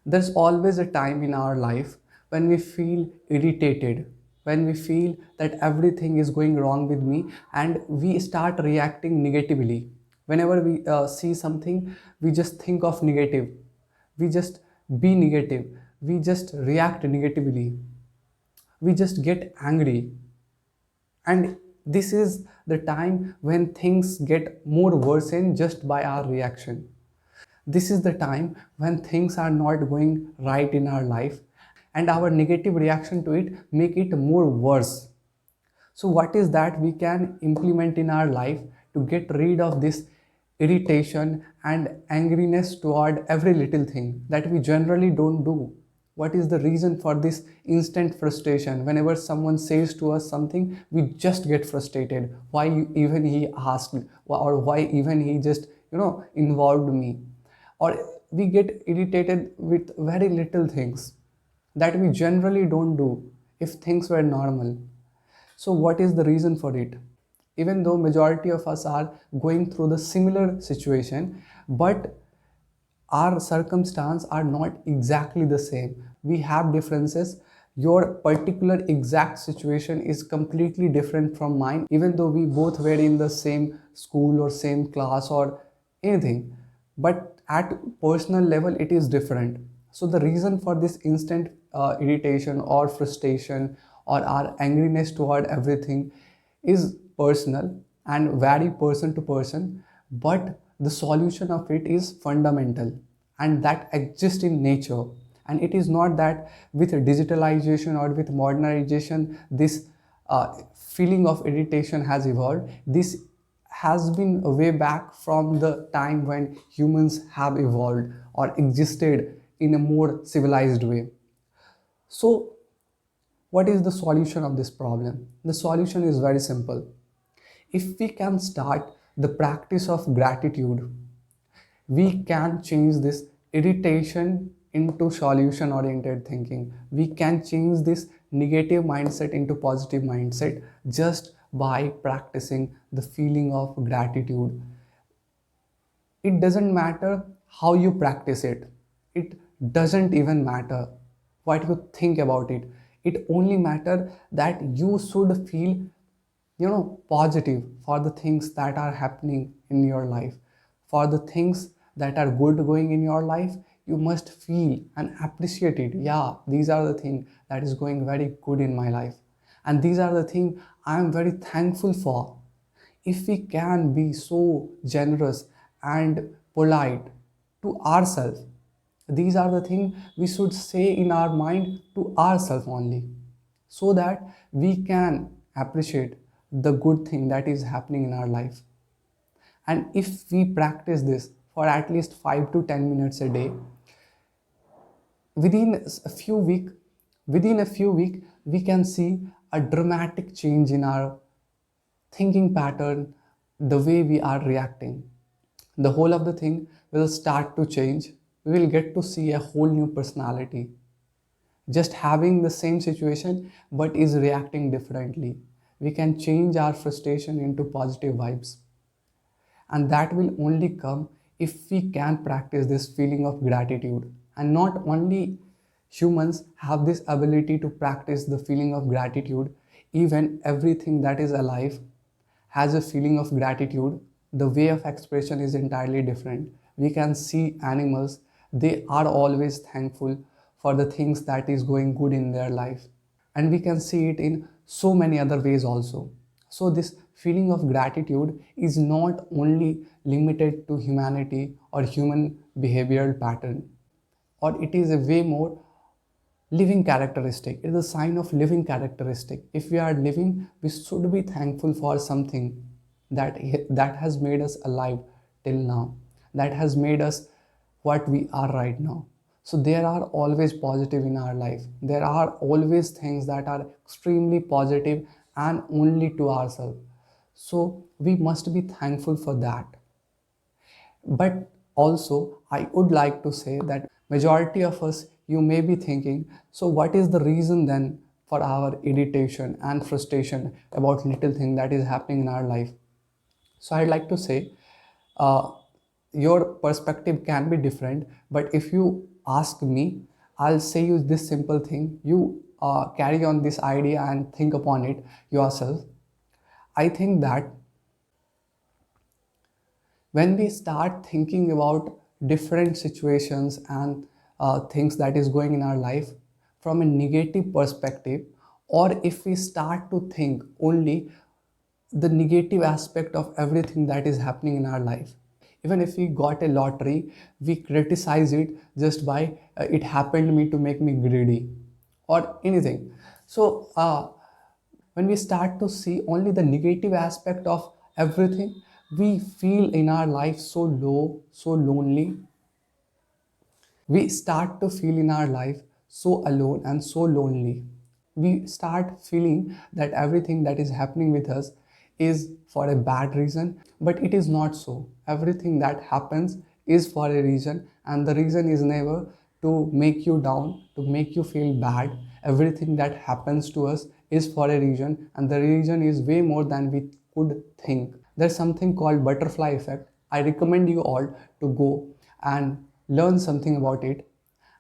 There's always a time in our life when we feel irritated, when we feel that everything is going wrong with me, and we start reacting negatively. Whenever we see something, we just think of negative, we just be negative, we just react negatively, we just get angry. And this is the time when things get more worsened just by our reaction. This is the time when things are not going right in our life, and our negative reaction to it make it more worse. So what is that we can implement in our life to get rid of this irritation and angriness toward every little thing that we generally don't do? What is the reason for this instant frustration? Whenever someone says to us something, we just get frustrated. Why even he asked, or why even he just involved me? Or we get irritated with very little things that we generally don't do if things were normal. So what is the reason for it? Even though majority of us are going through the similar situation, but our circumstances are not exactly the same. We have differences. Your particular exact situation is completely different from mine, even though we both were in the same school or same class or anything. But at personal level, it is different. So the reason for this instant irritation or frustration or our angriness toward everything is personal and vary person to person, but the solution of it is fundamental and that exists in nature. And it is not that with digitalization or with modernization this feeling of irritation has evolved. This has been way back from the time when humans have evolved or existed in a more civilized way. So what is the solution of this problem? The solution is very simple. If we can start the practice of gratitude, we can change this irritation into solution oriented thinking. We can change this negative mindset into positive mindset just by practicing the feeling of gratitude. It doesn't matter how you practice it. It doesn't even matter what you think about it. It only matters that you should feel positive for the things that are happening in your life, for the things that are good going in your life. You must feel and appreciate it. Yeah, these are the things that is going very good in my life, and these are the things I am very thankful for. If we can be so generous and polite to ourselves, these are the things we should say in our mind to ourselves only, so that we can appreciate the good thing that is happening in our life. And if we practice this for at least 5 to 10 minutes a day, within a few week within a few week we can see a dramatic change in our thinking pattern, the way we are reacting. The whole of the thing will start to change. We will get to see a whole new personality, just having the same situation but is reacting differently. We can change our frustration into positive vibes, and that will only come if we can practice this feeling of gratitude. And not only humans have this ability to practice the feeling of gratitude, even everything that is alive has a feeling of gratitude. The way of expression is entirely different. We can see animals, they are always thankful for the things that is going good in their life, and we can see it in so many other ways also. So this feeling of gratitude is not only limited to humanity or human behavioral pattern, or it is a way more living characteristic. It is a sign of living characteristic. If we are living, we should be thankful for something that has made us alive till now, that has made us what we are right now. So there are always positive in our life. There are always things that are extremely positive and only to ourselves. So we must be thankful for that. But also, I would like to say that majority of us, you may be thinking, so what is the reason then for our irritation and frustration about little thing that is happening in our life? So I'd like to say, uh, your perspective can be different, but if you ask me, I'll say you this simple thing. You carry on this idea and think upon it yourself. I think that when we start thinking about different situations and things that is going in our life from a negative perspective, or if we start to think only the negative aspect of everything that is happening in our life, even if we got a lottery, we criticize it just by it happened me to make me greedy or anything. So when we start to see only the negative aspect of everything, we feel in our life so low, so lonely. We start to feel in our life so alone and so lonely. We start feeling that everything that is happening with us is for a bad reason, but it is not so. Everything that happens is for a reason, and the reason is never to make you down, to make you feel bad. Everything that happens to us is for a reason, and the reason is way more than we could think. There's something called butterfly effect. I recommend you all to go and learn something about it.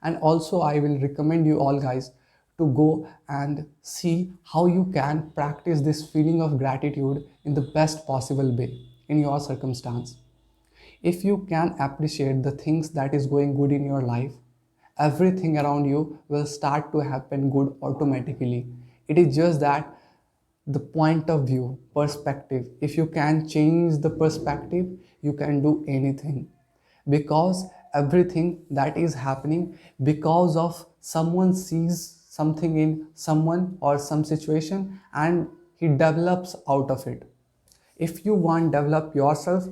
And also I will recommend you all guys to go and see how you can practice this feeling of gratitude in the best possible way in your circumstance. If you can appreciate the things that is going good in your life, everything around you will start to happen good automatically. It is just that the point of view, perspective. If you can change the perspective, you can do anything. Because everything that is happening because of someone sees something in someone or some situation and he develops out of it. If you want to develop yourself,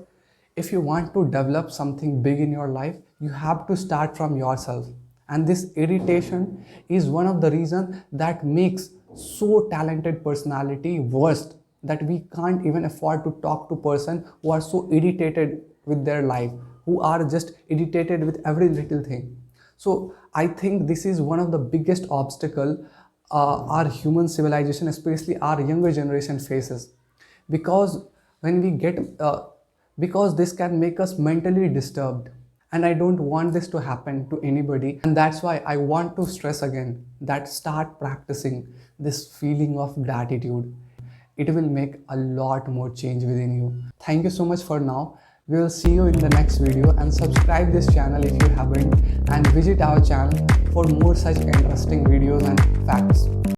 if you want to develop something big in your life, you have to start from yourself. And this irritation is one of the reasons that makes so talented personality worst, that we can't even afford to talk to person who are so irritated with their life, who are just irritated with every little thing. So I think this is one of the biggest obstacle our human civilization, especially our younger generation, faces. Because when we get because this can make us mentally disturbed, and I don't want this to happen to anybody. And that's why I want to stress again that start practicing this feeling of gratitude. It will make a lot more change within you. Thank you so much for now. We will see you in the next video, and subscribe this channel if you haven't, and visit our channel for more such interesting videos and facts.